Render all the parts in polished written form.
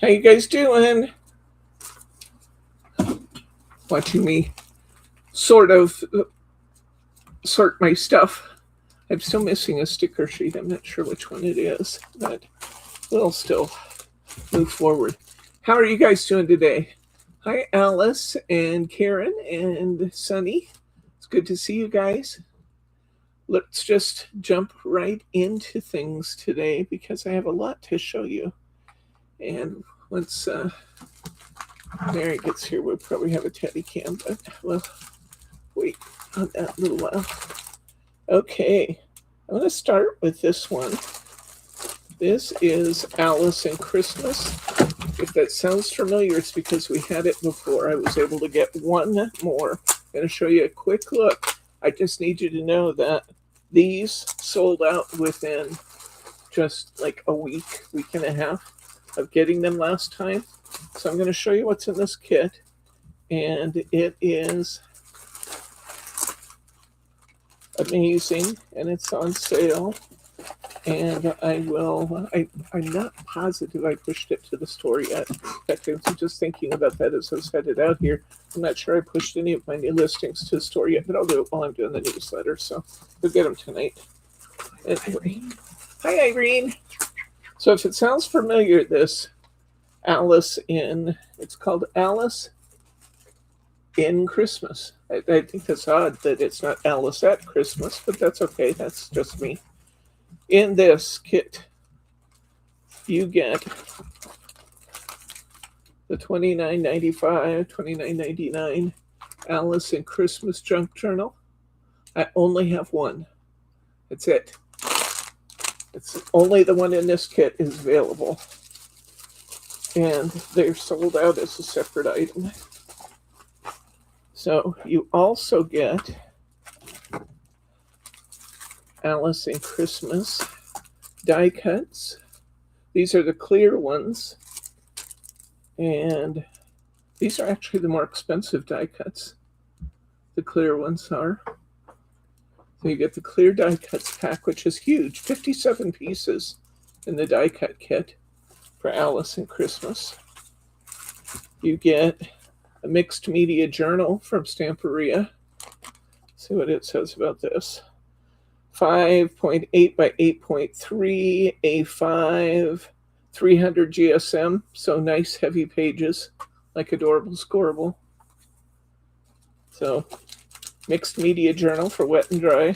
How you guys doing? Watching me sort of sort my stuff. I'm still missing a sticker sheet. I'm not sure which one it is, but we'll still move forward. How are you guys doing today? Hi, Alice and Karen and Sunny. It's good to see you guys. Let's just jump right into things today because I have a lot to show you. And once Mary gets here, we'll probably have a teddy cam, but we'll wait on that a little while. Okay, I'm going to start with this one. This is Alice and Christmas. If that sounds familiar, it's because we had it before. I was able to get one more. I'm going to show you a quick look. I just need you to know that these sold out within just like a week and a half of getting them last time. So I'm going to show you what's in this kit. And it is amazing, and it's on sale. And I'm not positive I pushed it to the store yet. In fact, I'm just thinking about that as I was headed out here. I'm not sure I pushed any of my new listings to the store yet, but I'll do it while I'm doing the newsletter, so we'll get them tonight. Anyway, hi, Irene. So if it sounds familiar, this it's called Alice in Christmas. I think that's odd that it's not Alice at Christmas, but that's okay. That's just me. In this kit, you get the $29.99 Alice in Christmas Junk Journal. I only have one. That's it. It's only the one in this kit is available. And they're sold out as a separate item. So you also get Alice in Christmas die cuts. These are the clear ones. And these are actually the more expensive die cuts. The clear ones are. So you get the clear die cuts pack, which is huge. 57 pieces in the die cut kit for Alice in Christmas. You get a mixed media journal from Stamperia. See what it says about this. 5.8 by 8.3 A5, 300 GSM, so nice heavy pages, like Adorable Scoreable. So, mixed media journal for wet and dry.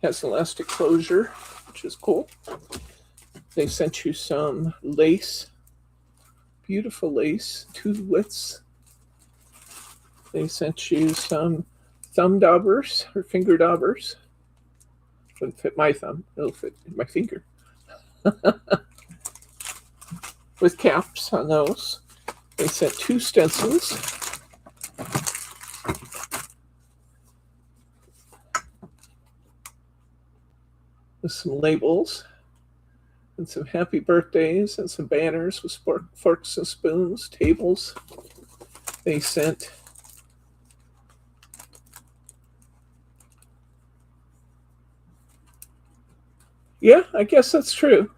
Has elastic closure, which is cool. They sent you some lace, beautiful lace, 2 widths. They sent you some thumb daubers or finger daubers. Wouldn't fit my thumb, it'll fit my finger. With caps on those. They sent 2 stencils. With some labels. And some happy birthdays and some banners with forks and spoons, tables. They sent yeah, I guess that's true.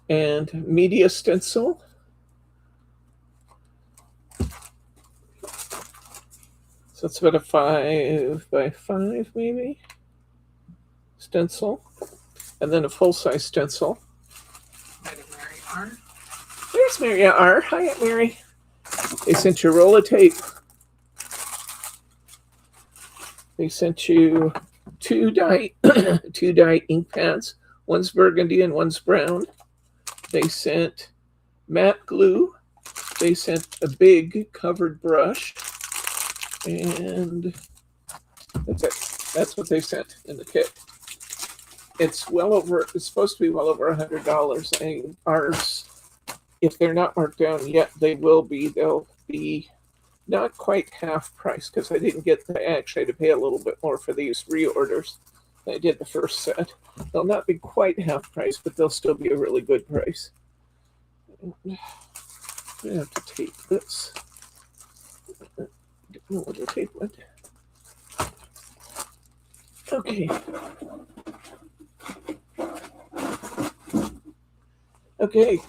And media stencil. So it's about a 5 by 5 maybe stencil. And then a full-size stencil. There's Mary R. Hi, Aunt Mary. They sent you a roll of tape. They sent you 2 dye ink pads. One's burgundy and one's brown. They sent matte glue. They sent a big covered brush. And that's it. That's what they sent in the kit. It's supposed to be well over $100. Ours, if they're not marked down yet, they will be. They'll be not quite half price because I didn't get actually to pay a little bit more for these reorders. I did the first set. They'll not be quite half price, but they'll still be a really good price. I have to tape this. I don't know where the tape went. Okay. Okay,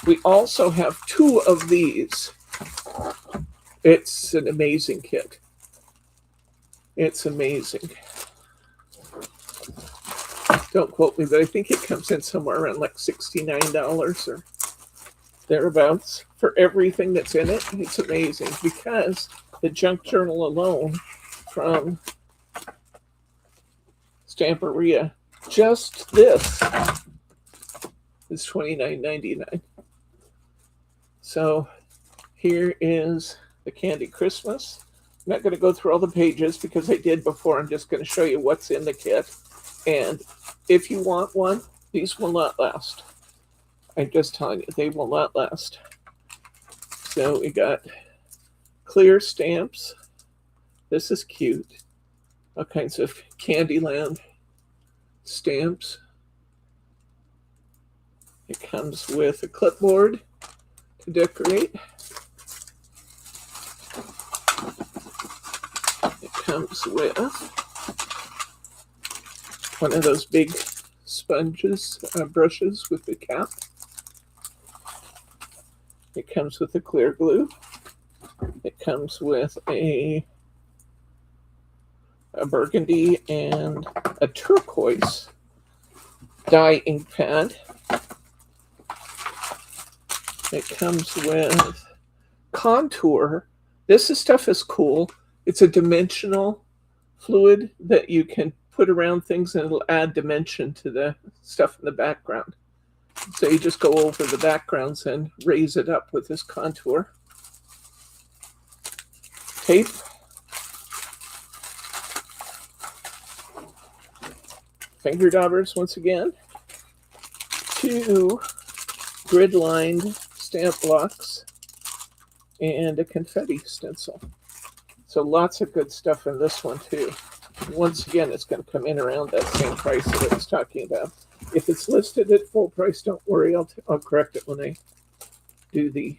we also have 2 of these. It's an amazing kit. It's amazing. Don't quote me, but I think it comes in somewhere around like $69 or thereabouts for everything that's in it. It's amazing because the junk journal alone from Stamperia, just this is $29.99. So here is the Candy Christmas. I'm not going to go through all the pages because I did before. I'm just going to show you what's in the kit. And if you want one, these will not last. I'm just telling you, they will not last. So we got clear stamps. This is cute. All kinds of Candyland stamps. It comes with a clipboard to decorate. It comes with one of those big sponges, brushes with the cap. It comes with a clear glue. It comes with a burgundy and a turquoise dye ink pad. It comes with contour. This stuff is cool. It's a dimensional fluid that you can put around things and it'll add dimension to the stuff in the background. So you just go over the backgrounds and raise it up with this contour. Tape. Finger daubers once again. 2 grid-lined stamp blocks and a confetti stencil. So lots of good stuff in this one too. Once again, it's going to come in around that same price that I was talking about. If it's listed at full price, don't worry. I'll correct it when I do the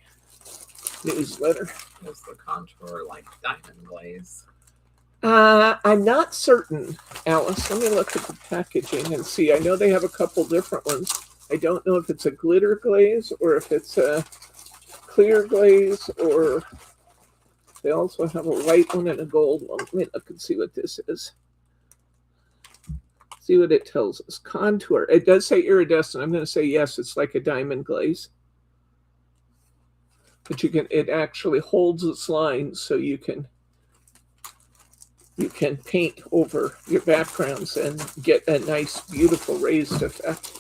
newsletter. Is the contour like diamond glaze? I'm not certain, Alice. Let me look at the packaging and see. I know they have a couple different ones. I don't know if it's a glitter glaze or if it's a clear glaze, or they also have a white one and a gold one. Let me look and see what this is. See what it tells us. Contour. It does say iridescent. I'm going to say yes, it's like a diamond glaze. But it actually holds its lines so you can paint over your backgrounds and get a nice, beautiful raised effect.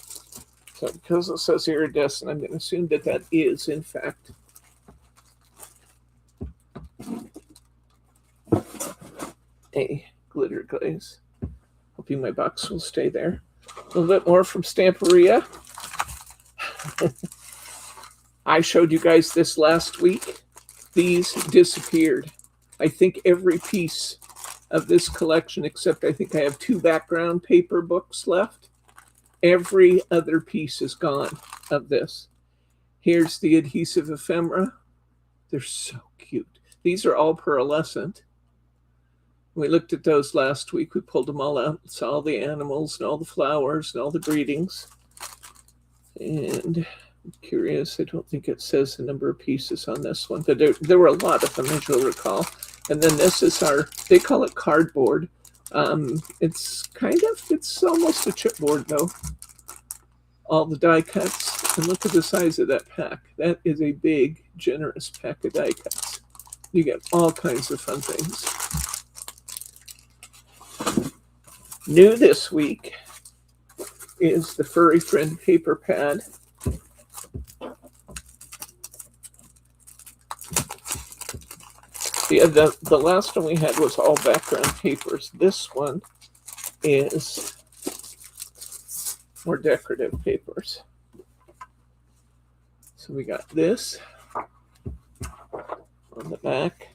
So because it says iridescent, I'm going to assume that that is, in fact, a glitter glaze. Hoping my box will stay there. A little bit more from Stamperia. I showed you guys this last week. These disappeared. I think every piece of this collection, except I think I have 2 background paper books left. Every other piece is gone of this. Here's the adhesive ephemera. They're so cute. These are all pearlescent. We looked at those last week. We pulled them all out, saw all the animals and all the flowers and all the greetings. And I'm curious, I don't think it says the number of pieces on this one, but there were a lot of them, as you'll recall. And then this is they call it cardboard. It's almost a chipboard though. All the die cuts, and look at the size of that pack. That is a big, generous pack of die cuts. You get all kinds of fun things. New this week is the Furry Friend paper pad. The last one we had was all background papers. This one is more decorative papers. So we got this on the back.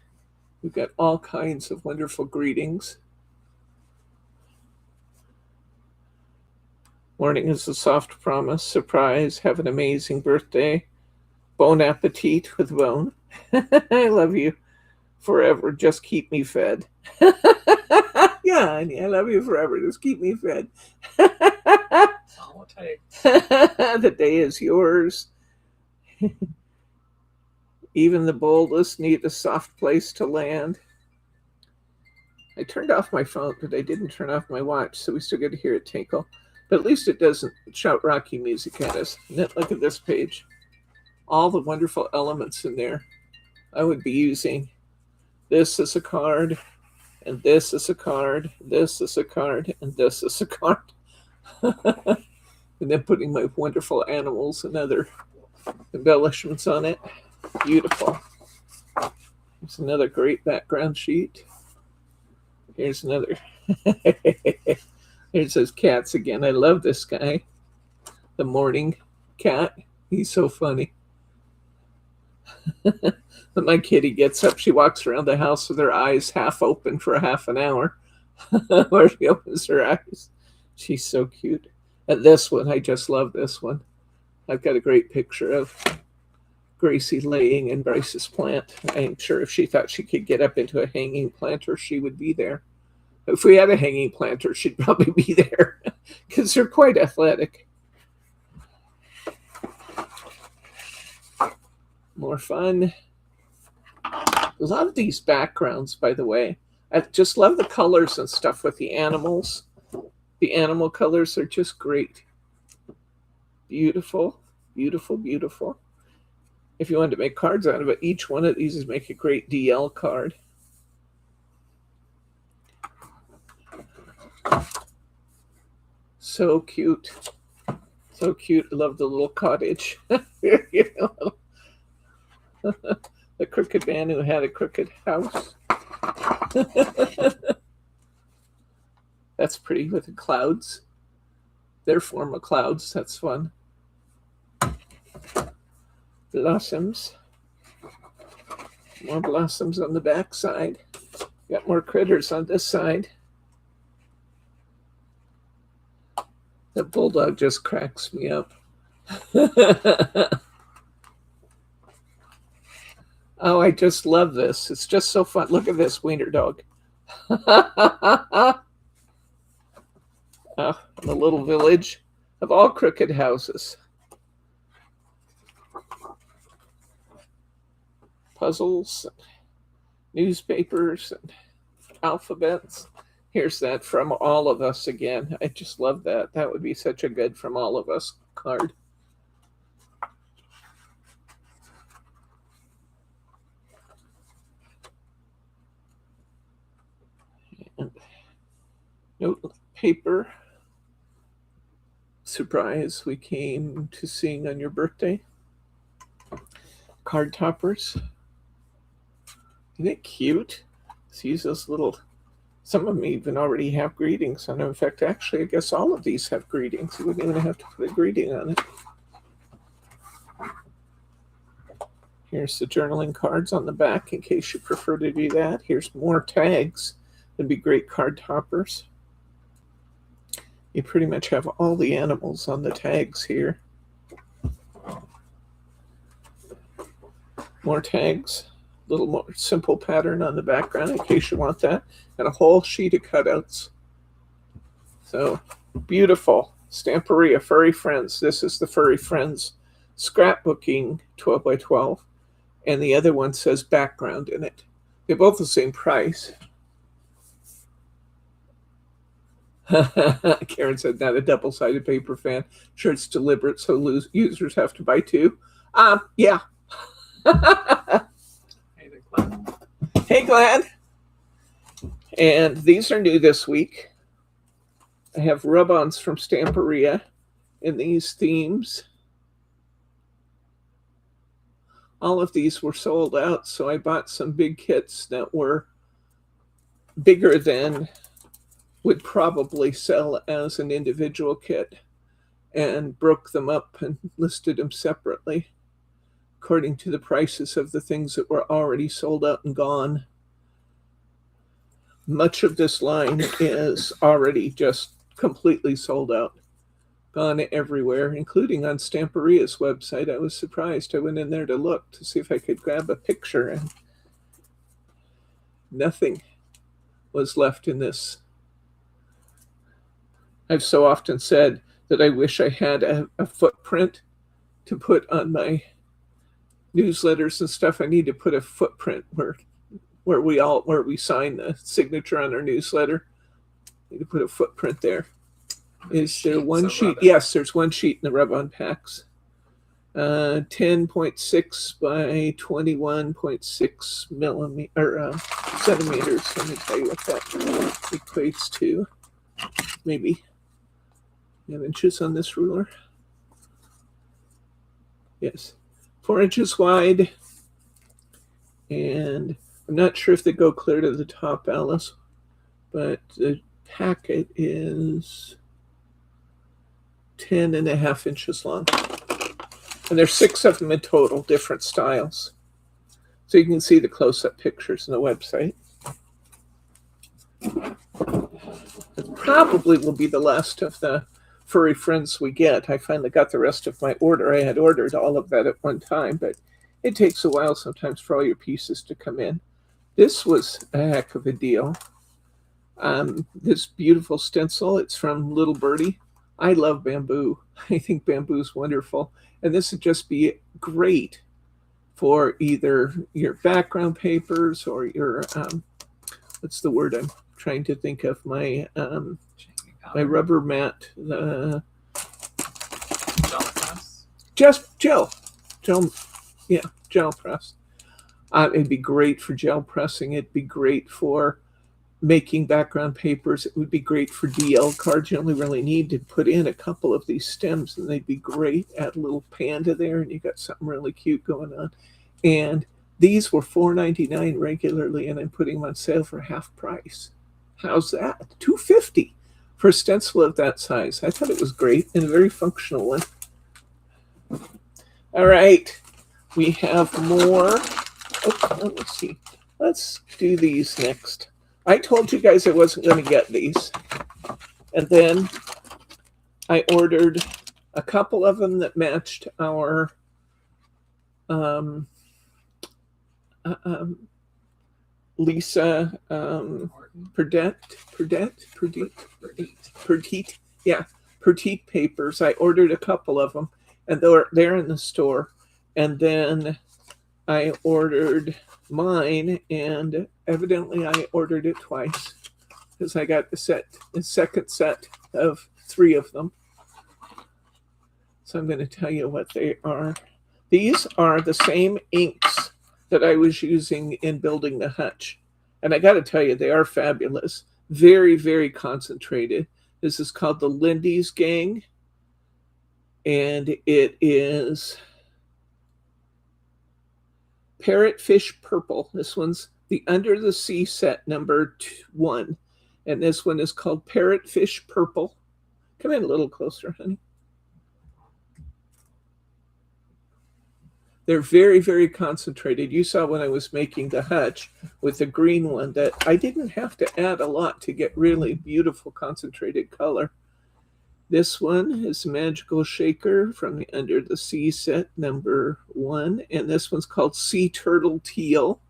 We've got all kinds of wonderful greetings. Morning is a soft promise. Surprise. Have an amazing birthday. Bon appetit with Bone. I love you forever. Just keep me fed. Yeah, honey, I love you forever. Just keep me fed. That's all it takes. The day is yours. Even the boldest need a soft place to land. I turned off my phone, but I didn't turn off my watch, so we still get to hear it tinkle. But at least it doesn't shout Rocky music at us. Look at this page. All the wonderful elements in there. I would be using this as a card, and this as a card, this as a card, and this as a card. And then putting my wonderful animals and other embellishments on it. Beautiful. Here's another great background sheet. Here's another. Here's those cats again. I love this guy. The morning cat. He's so funny. When my kitty gets up, she walks around the house with her eyes half open for half an hour. Where she opens her eyes. She's so cute. And this one, I just love this one. I've got a great picture of Gracie laying in Bryce's plant. I'm sure if she thought she could get up into a hanging planter, she would be there. If we had a hanging planter, she'd probably be there because they're quite athletic. More fun. A lot of these backgrounds, by the way. I just love the colors and stuff with the animals. The animal colors are just great. Beautiful, beautiful, beautiful. If you wanted to make cards out of it, each one of these is make a great DL card. So cute. So cute. I love the little cottage. You know? The crooked man who had a crooked house. That's pretty with the clouds. Their form of clouds. That's fun. Blossoms. More blossoms on the back side. Got more critters on this side. The bulldog just cracks me up. Oh, I just love this. It's just so fun. Look at this wiener dog. Oh, the little village of all crooked houses. Puzzles, newspapers, and alphabets. Here's that From All of Us again. I just love that. That would be such a good From All of Us card. And note paper. Surprise, we came to sing on your birthday. Card toppers. Isn't it cute? See those little, some of them even already have greetings on them. In fact, actually, I guess all of these have greetings. You wouldn't even have to put a greeting on it. Here's the journaling cards on the back in case you prefer to do that. Here's more tags. That'd be great card toppers. You pretty much have all the animals on the tags here. More tags. A little more simple pattern on the background in case you want that. And a whole sheet of cutouts. So beautiful. Stamperia Furry Friends. This is the Furry Friends scrapbooking 12 by 12. And the other one says background in it. They're both the same price. Karen said, not a double-sided paper fan. Sure, it's deliberate, so users have to buy two. Yeah. Hey, Glenn. And these are new this week. I have rub-ons from Stamperia in these themes. All of these were sold out, so I bought some big kits that were bigger than would probably sell as an individual kit and broke them up and listed them separately according to the prices of the things that were already sold out and gone. Much of this line is already just completely sold out, gone everywhere, including on Stamperia's website. I was surprised. I went in there to look to see if I could grab a picture, and nothing was left in this. I've so often said that I wish I had a footprint to put on my newsletters and stuff. I need to put a footprint where we sign the signature on our newsletter. I need to put a footprint there. Is there one sheet? Yes, there's one sheet in the rub-on packs. 10.6 by 21.6 centimeters. Let me tell you what that equates to. Maybe 10 inches on this ruler. Yes, 4 inches wide. And I'm not sure if they go clear to the top, Alice, but the packet is 10.5 inches long. And there's 6 of them in total, different styles. So you can see the close-up pictures on the website. It probably will be the last of the furry friends we get. I finally got the rest of my order. I had ordered all of that at one time, but it takes a while sometimes for all your pieces to come in. This was a heck of a deal. This beautiful stencil, it's from Little Birdie. I love bamboo. I think bamboo is wonderful. And this would just be great for either your background papers or your, what's the word I'm trying to think of? My rubber mat. Gel press. Just gel. Yeah, gel press. It'd be great for gel pressing. It'd be great for making background papers. It would be great for DL cards. You only really need to put in a couple of these stems and they'd be great. Add a little panda there and you got something really cute going on. And these were $4.99 regularly and I'm putting them on sale for half price. How's that? $2.50 for a stencil of that size. I thought it was great and a very functional one. All right, we have more. Oh, let me see. Let's do these next. I told you guys I wasn't going to get these. And then I ordered a couple of them that matched our Lisa Petite. Yeah, Petite papers. I ordered a couple of them and they're in the store. And then I ordered mine, and evidently I ordered it twice because I got the second set of 3 of them. So I'm going to tell you what they are. These are the same inks that I was using in building the hutch. And I got to tell you, they are fabulous. Very, very concentrated. This is called the Lindy's Gang. And it is Parrotfish Purple. This one's the Under the Sea set number 1. And this one is called Parrotfish Purple. Come in a little closer, honey. They're very, very concentrated. You saw when I was making the hutch with the green one that I didn't have to add a lot to get really beautiful concentrated color. This one is Magical Shaker from the Under the Sea set number 1. And this one's called Sea Turtle Teal.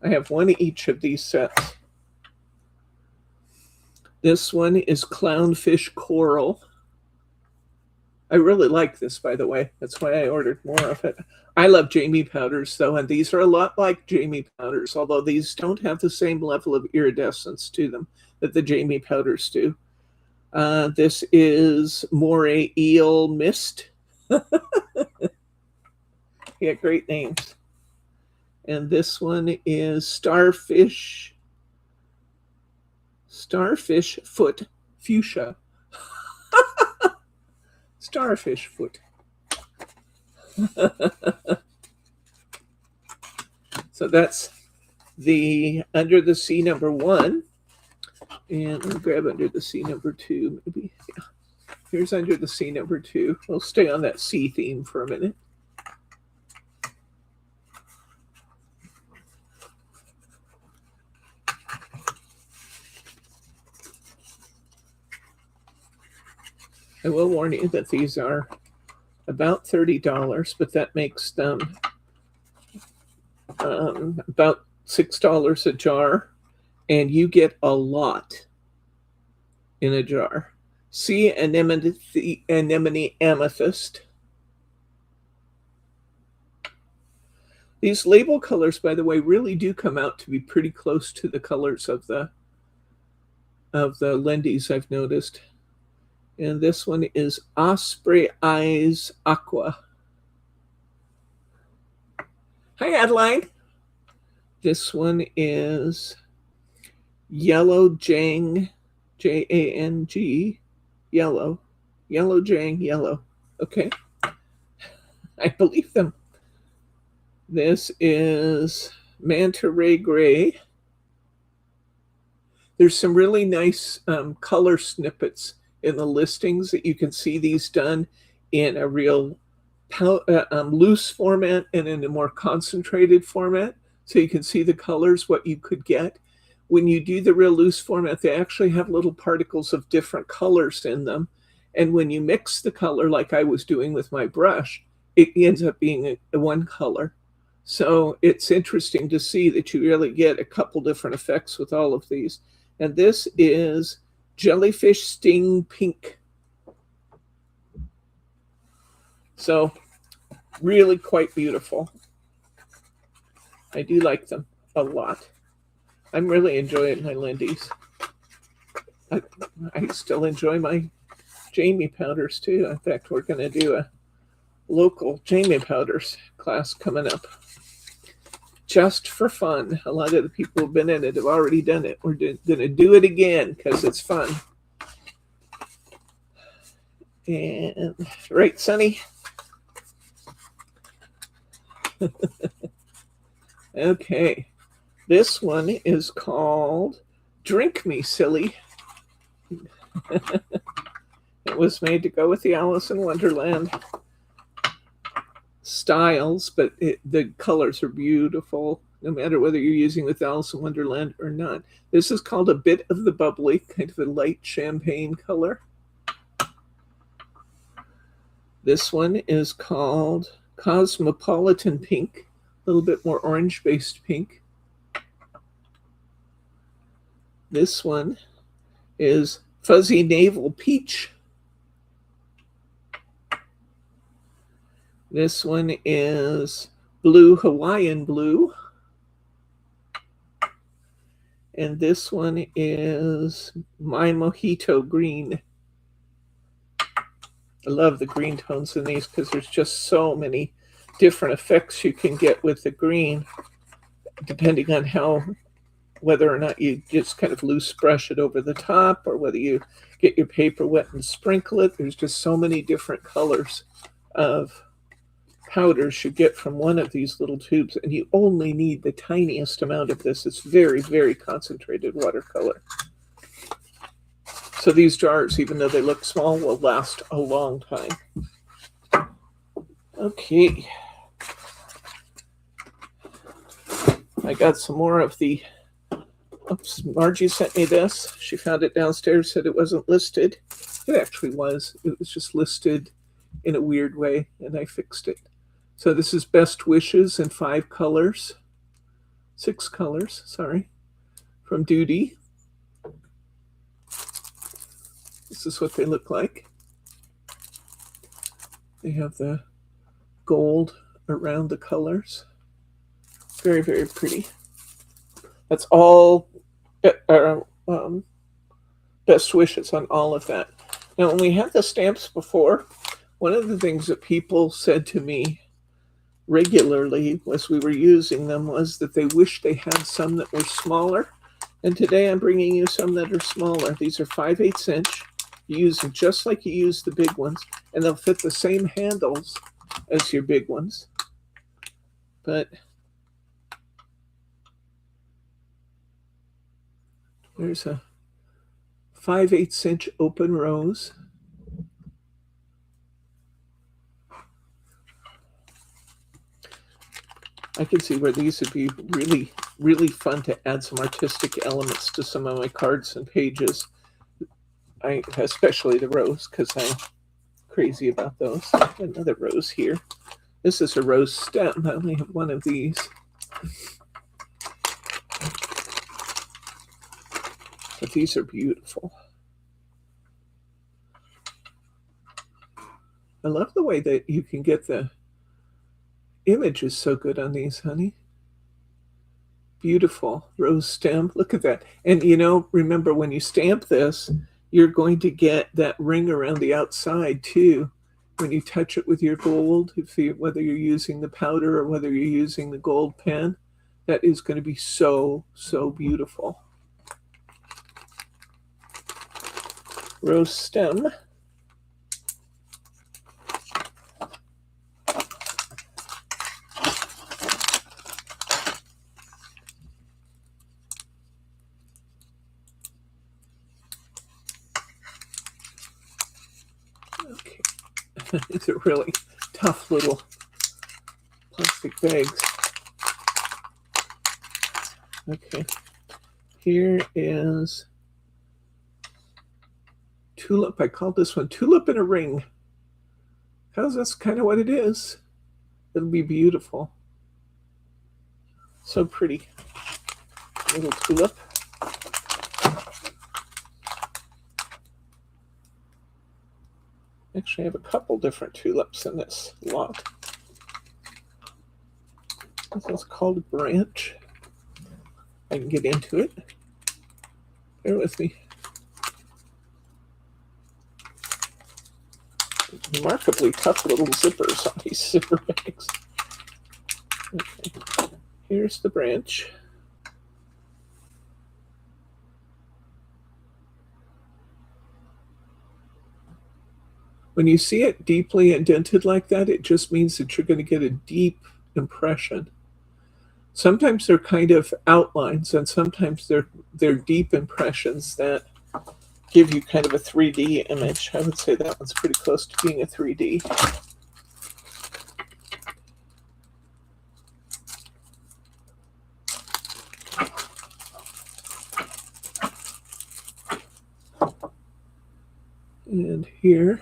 I have one each of these sets. This one is Clownfish Coral. I really like this, by the way. That's why I ordered more of it. I love Jamie powders, though, and these are a lot like Jamie powders, although these don't have the same level of iridescence to them that the Jamie powders do. This is Moray Eel Mist. Yeah, great names. And this one is Starfish Foot Fuchsia. Starfish Foot. So that's the Under the Sea number 1. And I'll grab Under the Sea number 2, maybe. Yeah. Here's Under the Sea number 2. We'll stay on that sea theme for a minute. I will warn you that these are about $30, but that makes them about $6 a jar, and you get a lot in a jar. sea anemone amethyst. These label colors, by the way, really do come out to be pretty close to the colors of the Lindy's, I've noticed. And this one is Osprey Eyes Aqua. Hi, Adeline. This one is Yellow Jang, Jang, yellow. Yellow Jang, yellow. Okay. I believe them. This is Manta Ray Gray. There's some really nice color snippets in the listings that you can see these done in a real loose format and in a more concentrated format. So you can see the colors, what you could get. When you do the real loose format, they actually have little particles of different colors in them. And when you mix the color, like I was doing with my brush, it ends up being a one color. So it's interesting to see that you really get a couple different effects with all of these. And this is Jellyfish Sting Pink. So really quite beautiful. I do like them a lot. I'm really enjoying my Lindy's. I still enjoy my Jamie powders too. In fact, we're going to do a local Jamie powders class coming up. Just for fun. A lot of the people who've been in it have already done it. We're going to do it again because it's fun. And right, Sunny? Okay. This one is called Drink Me Silly. It was made to go with the Alice in Wonderland styles, but the colors are beautiful, no matter whether you're using with Alice in Wonderland or not. This is called A Bit of the Bubbly, kind of a light champagne color. This one is called Cosmopolitan Pink, a little bit more orange-based pink. This one is Fuzzy Navel Peach. This one is Blue Hawaiian Blue. And this one is My Mojito Green. I love the green tones in these because there's just so many different effects you can get with the green, depending on whether or not you just kind of loose brush it over the top or whether you get your paper wet and sprinkle it. There's just so many different colors of powders you get from one of these little tubes, and you only need the tiniest amount of this. It's very, very concentrated watercolor. So these jars, even though they look small, will last a long time. Okay. I got some more of the, oops, Margie sent me this. She found it downstairs, said it wasn't listed. It actually was. It was just listed in a weird way, and I fixed it. So this is Best Wishes in 6 colors, sorry, from Duty. This is what they look like. They have the gold around the colors. Very, very pretty. That's all Best Wishes on all of that. Now, when we had the stamps before, one of the things that people said to me regularly as we were using them was that they wish they had some that were smaller. And today I'm bringing you some that are smaller. These are 5/8 inch. You use them just like you use the big ones, and they'll fit the same handles as your big ones. But there's a 5/8 inch open rose. I can see where these would be really, really fun to add some artistic elements to some of my cards and pages. Especially the rose, because I'm crazy about those. Another rose here. This is a rose stem. I only have one of these. But these are beautiful. I love the way that you can get the images so good on these, honey. Beautiful rose stem. Look at that. And remember when you stamp this, you're going to get that ring around the outside too. When you touch it with your gold, whether you're using the powder or whether you're using the gold pen, that is going to be so, so beautiful. Rose stem. Okay. These are really tough little plastic bags. Okay. Here is tulip. I called this one tulip in a ring. Because that's kind of what it is. It'll be beautiful. So pretty. Little tulip. Actually, I have a couple different tulips in this lot. This is called Branch. I can get into it. Bear with me. Remarkably tough little zippers on these zipper bags. Okay. Here's the Branch. When you see it deeply indented like that, it just means that you're going to get a deep impression. Sometimes they're kind of outlines, and sometimes they're deep impressions that give you kind of a 3D image. I would say that one's pretty close to being a 3D. And here,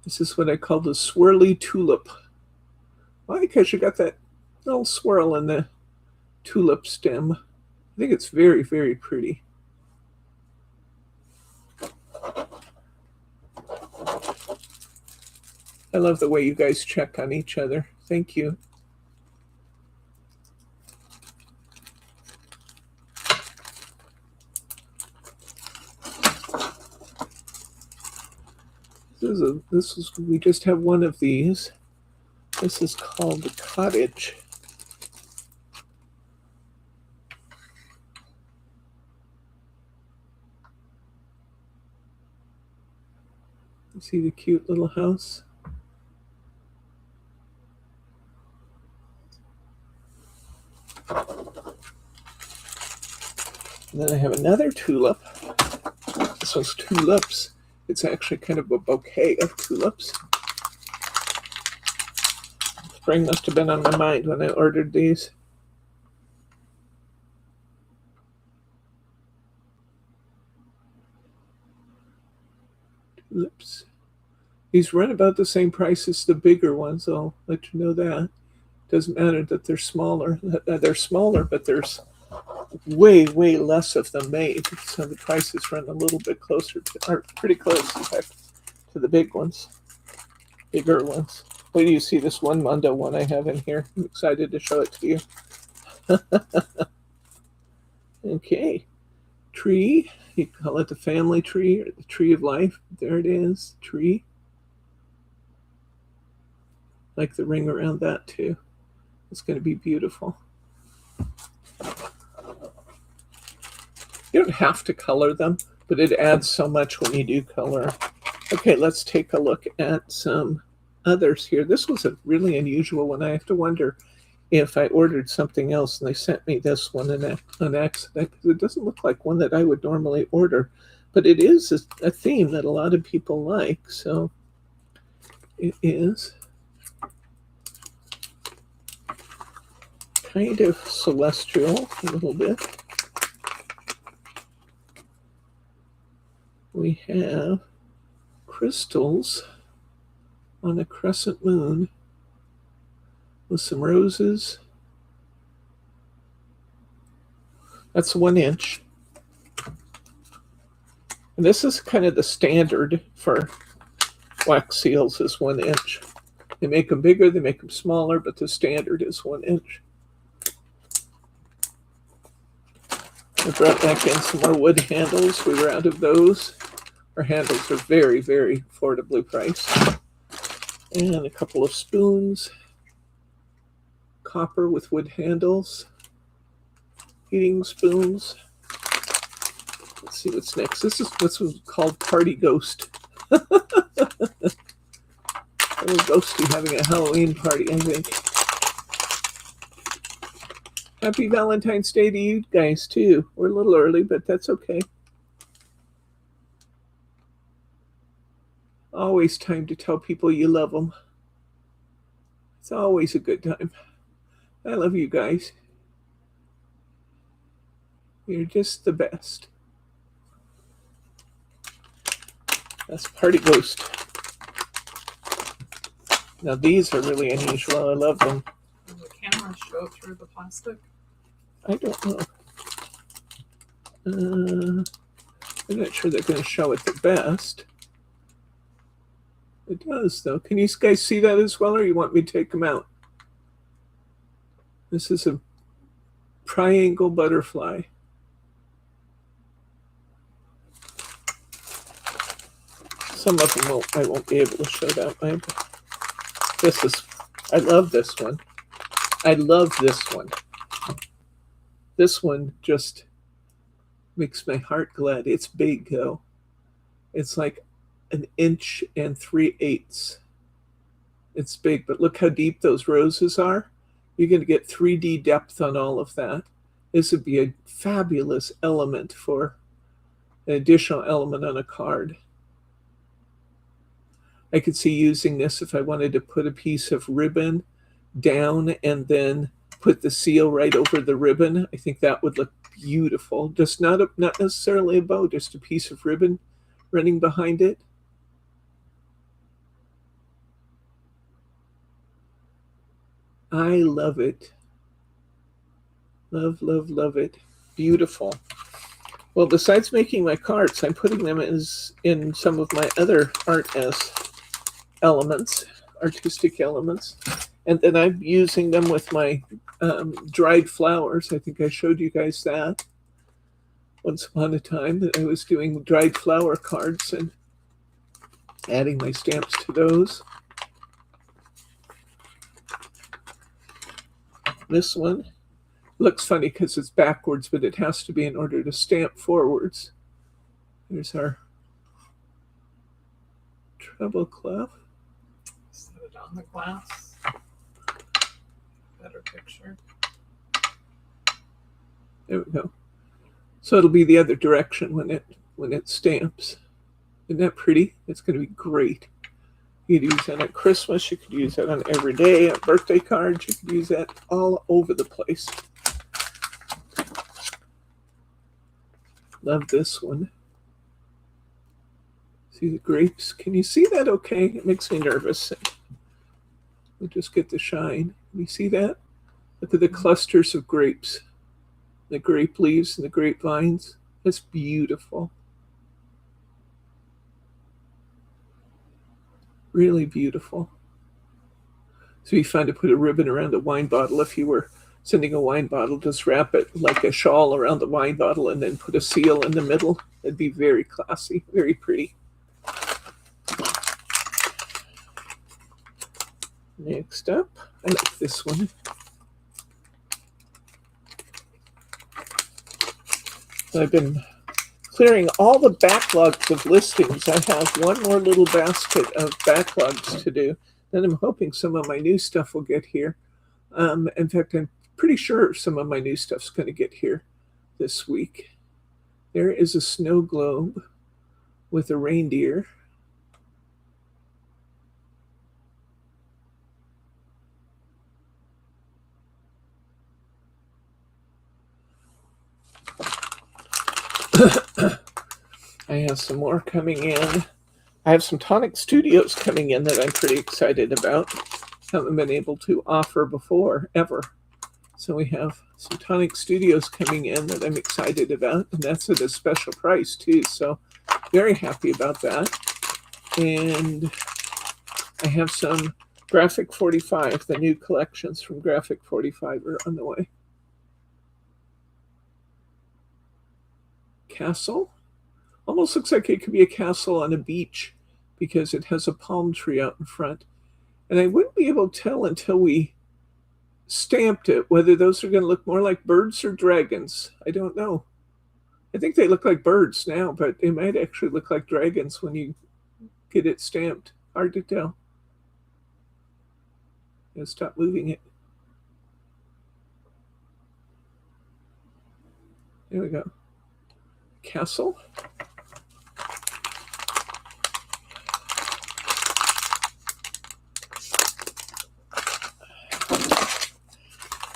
this is what I call the swirly tulip. Why? Because you got that little swirl in the tulip stem. I think it's very, very pretty. I love the way you guys check on each other. Thank you. We just have one of these. This is called the Cottage. You see the cute little house? And then I have another tulip. This one's tulips. It's actually kind of a bouquet of tulips. Spring must have been on my mind when I ordered these. Tulips. These run about the same price as the bigger ones, I'll let you know that. Doesn't matter that they're smaller. They're smaller, but there's way, way less of them made. So the prices run a little bit closer to, or pretty close, in fact, to the big ones, bigger ones. Wait till you see this one Mondo one I have in here. I'm excited to show it to you. Okay. Tree. You call it the family tree or the tree of life. There it is. Tree. Like the ring around that too. It's going to be beautiful. You don't have to color them, but it adds so much when you do color. Okay, let's take a look at some others here. This was a really unusual one. I have to wonder if I ordered something else and they sent me this one on accident, because it doesn't look like one that I would normally order, but it is a theme that a lot of people like. So it is kind of celestial a little bit. We have crystals on a crescent moon with some roses. That's 1 inch. And this is kind of the standard for wax seals is 1 inch. They make them bigger, they make them smaller, but the standard is 1 inch. I brought back in some more wood handles. We were out of those. Our handles are very, very affordably priced. And a couple of spoons. Copper with wood handles. Eating spoons. Let's see what's next. This is what's called Party Ghost. Little ghosty having a Halloween party, I think. Happy Valentine's Day to you guys, too. We're a little early, but that's okay. Always time to tell people you love them. It's always a good time. I love you guys. You're just the best. That's Party Ghost. Now these are really unusual. I love them. Will the camera show through the plastic? I don't know. I'm not sure they're going to show it the best. It does, though. Can you guys see that as well, or you want me to take them out? This is a triangle butterfly. Some of them I won't be able to show that way. I love this one. I love this one. This one just makes my heart glad. It's big, though. It's like 1 3/8 inches. It's big, but look how deep those roses are. You're going to get 3D depth on all of that. This would be a fabulous element for an additional element on a card. I could see using this if I wanted to put a piece of ribbon down and then put the seal right over the ribbon. I think that would look beautiful. Just not necessarily a bow, just a piece of ribbon running behind it. I love it. Love, love, love it. Beautiful. Well, besides making my cards, I'm putting them in some of my other art as elements, artistic elements. And then I'm using them with my dried flowers. I think I showed you guys that once upon a time, that I was doing dried flower cards and adding my stamps to those. This one looks funny because it's backwards, but it has to be in order to stamp forwards. Here's our treble clef. Set it on the glass. Better picture. There we go. So it'll be the other direction when it stamps. Isn't that pretty? It's going to be great. You could use that at Christmas. You could use that on every day, on birthday cards. You could use that all over the place. Love this one. See the grapes? Can you see that okay? It makes me nervous. We'll just get the shine. Can you see that? Look at the clusters of grapes. The grape leaves and the grapevines. That's beautiful. Really beautiful. So you find to put a ribbon around a wine bottle. If you were sending a wine bottle, just wrap it like a shawl around the wine bottle and then put a seal in the middle. It'd be very classy, very pretty. Next up, I like this one. I've been clearing all the backlogs of listings. I have one more little basket of backlogs to do. Then I'm hoping some of my new stuff will get here. In fact, I'm pretty sure some of my new stuff's going to get here this week. There is a snow globe with a reindeer. I have some more coming in. I have some Tonic Studios coming in that I'm pretty excited about. Haven't been able to offer before, ever. So we have some Tonic Studios coming in that I'm excited about, and that's at a special price too. So very happy about that. And I have some Graphic 45. The new collections from Graphic 45 are on the way. Castle. Almost looks like it could be a castle on a beach because it has a palm tree out in front. And I wouldn't be able to tell until we stamped it whether those are going to look more like birds or dragons. I don't know. I think they look like birds now, but they might actually look like dragons when you get it stamped. Hard to tell. I'll stop moving it. There we go. Castle.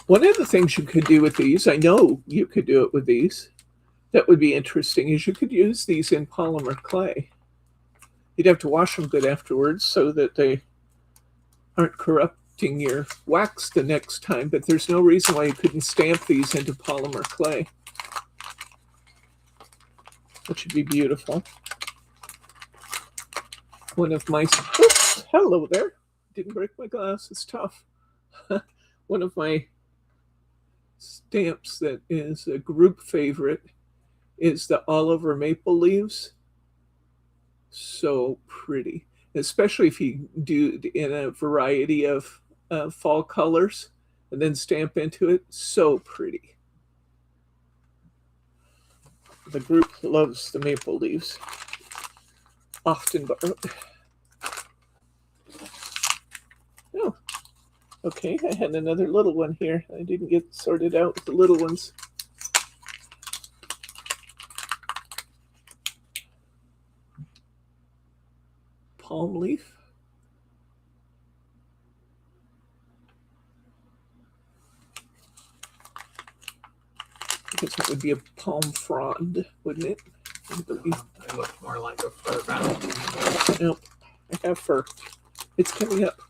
One of the things you could do with these, I know you could do it with these, that would be interesting, is you could use these in polymer clay. You'd have to wash them good afterwards so that they aren't corrupting your wax the next time, but there's no reason why you couldn't stamp these into polymer clay. That should be beautiful. One of my, oops, hello there. Didn't break my glass, it's tough. One of my stamps that is a group favorite is the Oliver Maple Leaves. So pretty, especially if you do it in a variety of fall colors and then stamp into it. So pretty. The group loves the maple leaves. Often borrowed. Oh, okay. I had another little one here. I didn't get sorted out with the little ones. Palm leaf. I guess it would be a palm frond, wouldn't it? They look more like a fur bound. Nope, I have fur. It's coming up.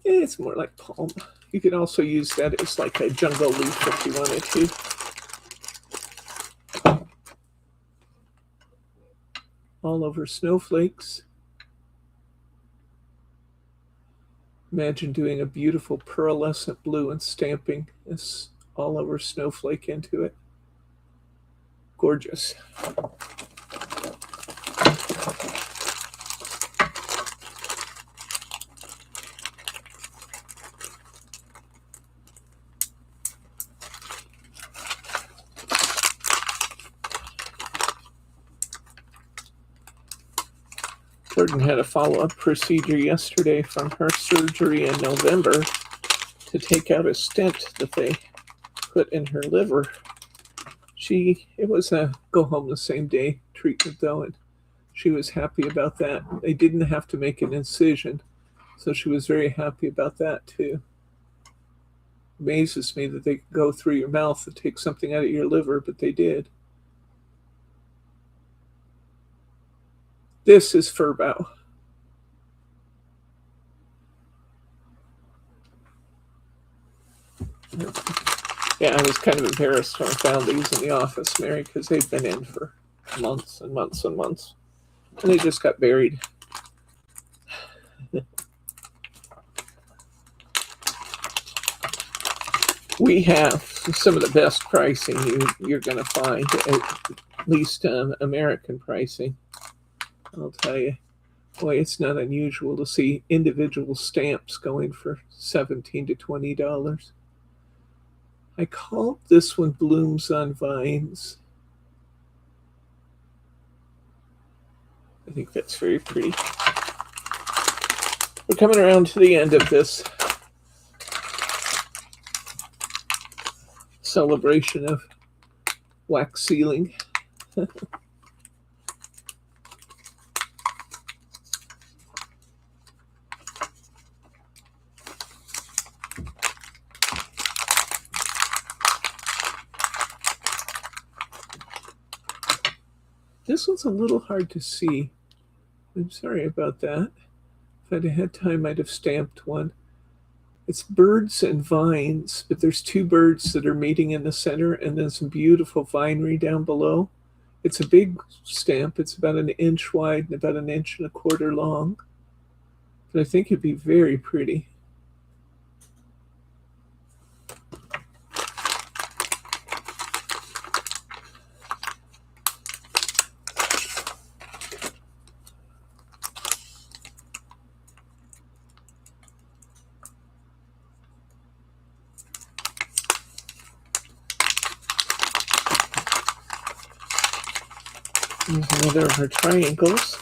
It's more like palm. You can also use that as like a jungle leaf if you wanted to. All over snowflakes. Imagine doing a beautiful pearlescent blue and stamping this all over snowflake into it. Gorgeous. Jordan had a follow-up procedure yesterday from her surgery in November to take out a stent that they put in her liver. It was a go home the same day treatment though, and she was happy about that. They didn't have to make an incision, so she was very happy about that too. Amazes me that they could go through your mouth and take something out of your liver, but they did. This is furbow. Yeah, I was kind of embarrassed when I found these in the office, Mary, because they've been in for months and months and months. And they just got buried. We have some of the best pricing you're going to find, at least American pricing. I'll tell you, boy, it's not unusual to see individual stamps going for $17 to $20. I called this one Blooms on Vines. I think that's very pretty. We're coming around to the end of this celebration of wax sealing. This one's a little hard to see. I'm sorry about that. If I'd had time, I'd have stamped one. It's birds and vines, but there's two birds that are meeting in the center and then some beautiful vinery down below. It's a big stamp. It's about an inch wide and about an inch and a quarter long. But I think it'd be very pretty. Here's another of our triangles.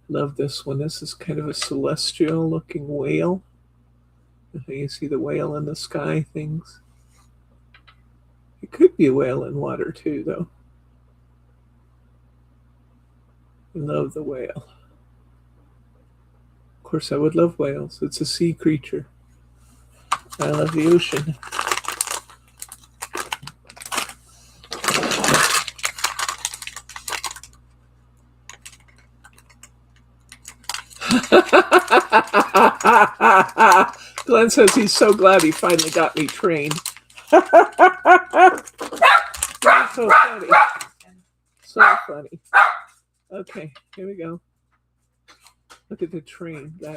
Love this one. This is kind of a celestial looking whale. You see the whale in the sky things. It could be a whale in water too, though. I love the whale. Of course, I would love whales. It's a sea creature. I love the ocean. Glenn says he's so glad he finally got me trained. So funny. So funny. Okay, here we go. Look at the train, guys.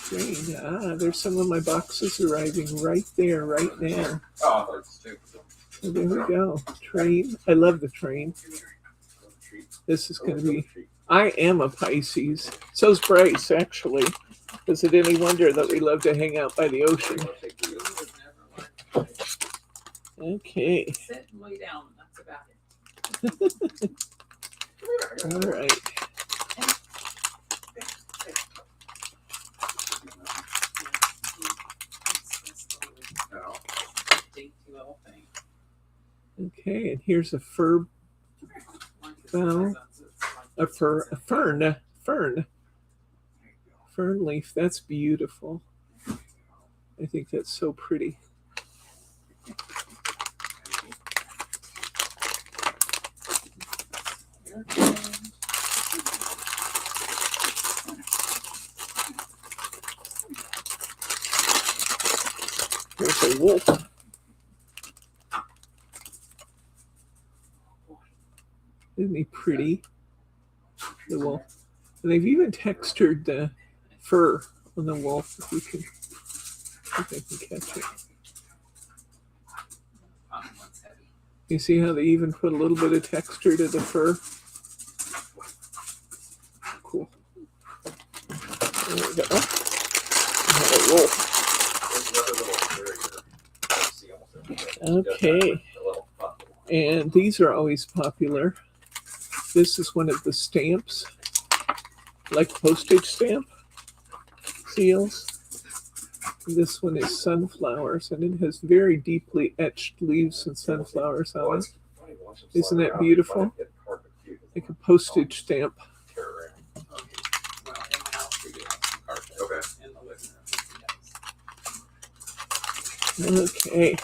Train. Ah, there's some of my boxes arriving right there, right now. Oh, that's too. So there we go. Train. I love the train. This is going to be. I am a Pisces. So's Bryce, actually. Is it any wonder that we love to hang out by the ocean? Okay. Sit and lay down. That's about it. All right. Okay, and here's a fur bough. A fern leaf. That's beautiful. I think that's so pretty. There's a wolf. Isn't he pretty? The wolf. And they've even textured the fur on the wolf, if you can, if I can catch it. You see how they even put a little bit of texture to the fur? Cool. There we go. A wolf. Okay. And these are always popular. This is one of the stamps, like postage stamp seals. This one is sunflowers, and it has very deeply etched leaves and sunflowers on it. Isn't that beautiful? Like a postage stamp. Okay.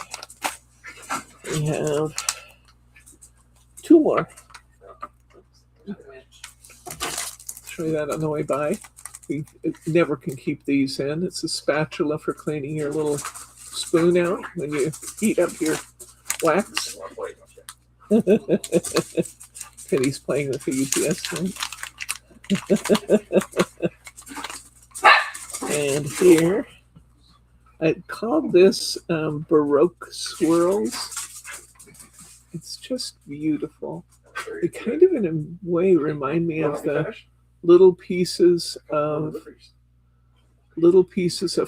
We have two more. Show you that on the way by. We never can keep these in. It's a spatula for cleaning your little spoon out when you heat up your wax. Penny's playing with the UPS thing. And here, I called this Baroque Swirls. It's just beautiful. They kind of, in a way, remind me of the little pieces of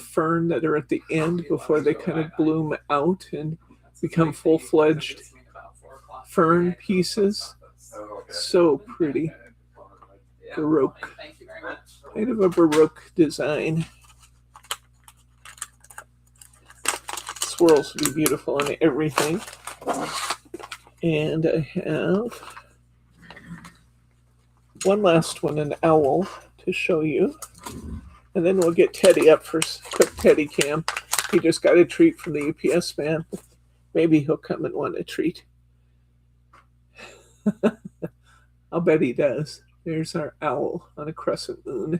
fern that are at the end before they kind of bloom out and become full-fledged fern pieces. So pretty. Baroque. Kind of a Baroque design. Swirls would be beautiful on everything. And I have one last one, an owl, to show you. And then we'll get Teddy up for a quick Teddy cam. He just got a treat from the UPS man. Maybe he'll come and want a treat. I'll bet he does. There's our owl on a crescent moon.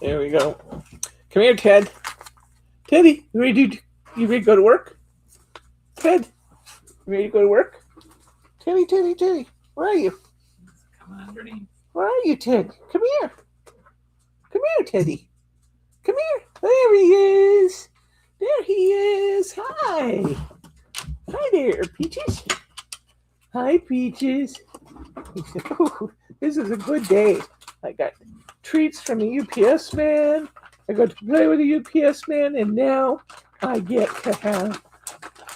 There we go. Come here, Ted. Teddy, you ready to go to work? Ted, you ready to go to work? Teddy, where are you? Coming underneath. Where are you, Ted? Come here. Come here, Teddy. Come here. There he is. There he is. Hi. Hi there, Peaches. Hi, Peaches. He said, oh, this is a good day. I got treats from a UPS man. I got to play with a UPS man, and now I get to have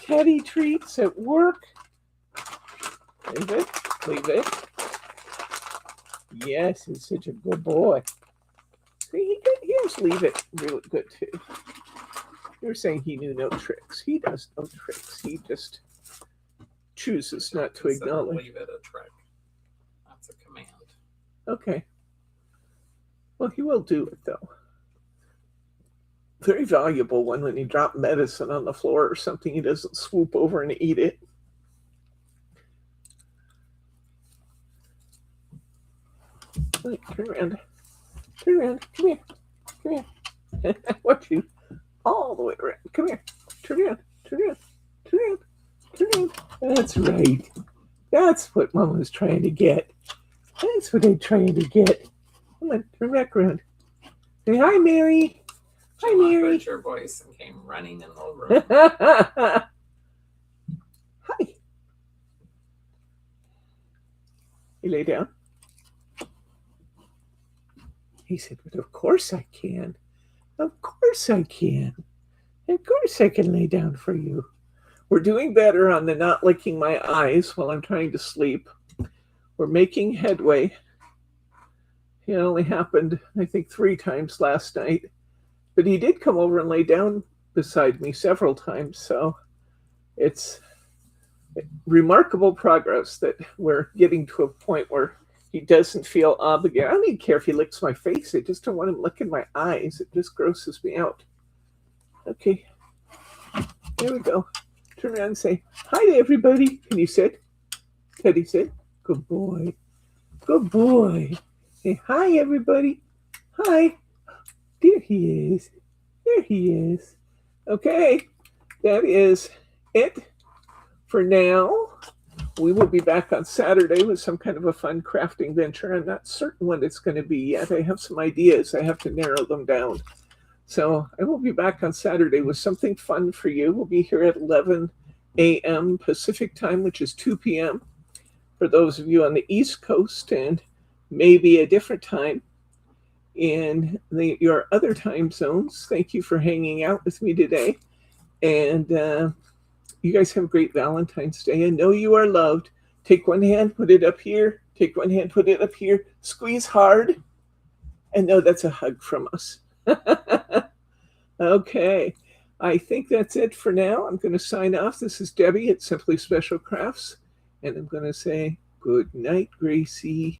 Teddy treats at work. Leave it. Leave it. Yes, he's such a good boy. See, he does leave it really good too. You were saying he knew no tricks. He does no tricks. He just chooses not to Instead of acknowledge. leave it a trick. That's a command. Okay. Well, he will do it though. Very valuable one when you drop medicine on the floor or something. He doesn't swoop over and eat it. Wait, turn around. Turn around. Come here. Come here. I want you all the way around. Come here. Turn around. Turn around. Turn around. Turn around. That's right. That's what Mom was trying to get. That's what I'm trying to get. Come on, turn back around. Say hi, Mary. Hi, John Mary. heard your voice and came running in the room. Hi. You lay down. He said, but of course I can. Of course I can. Of course I can lay down for you. We're doing better on the not licking my eyes while I'm trying to sleep. We're making headway. It only happened, I think, 3 times last night. But he did come over and lay down beside me several times. So it's remarkable progress that we're getting to a point where he doesn't feel obligated. I don't even care if he licks my face. I just don't want him licking my eyes. It just grosses me out. Okay. Here we go. Turn around and say, hi to everybody. Can you sit? Teddy sit. Good boy. Good boy. Say, hi, everybody. Hi. There he is. There he is. Okay. That is it for now. We will be back on Saturday with some kind of a fun crafting venture. I'm not certain what it's going to be yet. I have some ideas. I have to narrow them down. So I will be back on Saturday with something fun for you. We'll be here at 11 a.m. Pacific time, which is 2 p.m. for those of you on the East Coast, and maybe a different time in your other time zones. Thank you for hanging out with me today. And you guys have a great Valentine's Day, and know you are loved. Take one hand, put it up here. Take one hand, put it up here. Squeeze hard, and know that's a hug from us. Okay, I think that's it for now. I'm going to sign off. This is Debbie at Simply Special Crafts, and I'm going to say good night, Gracie.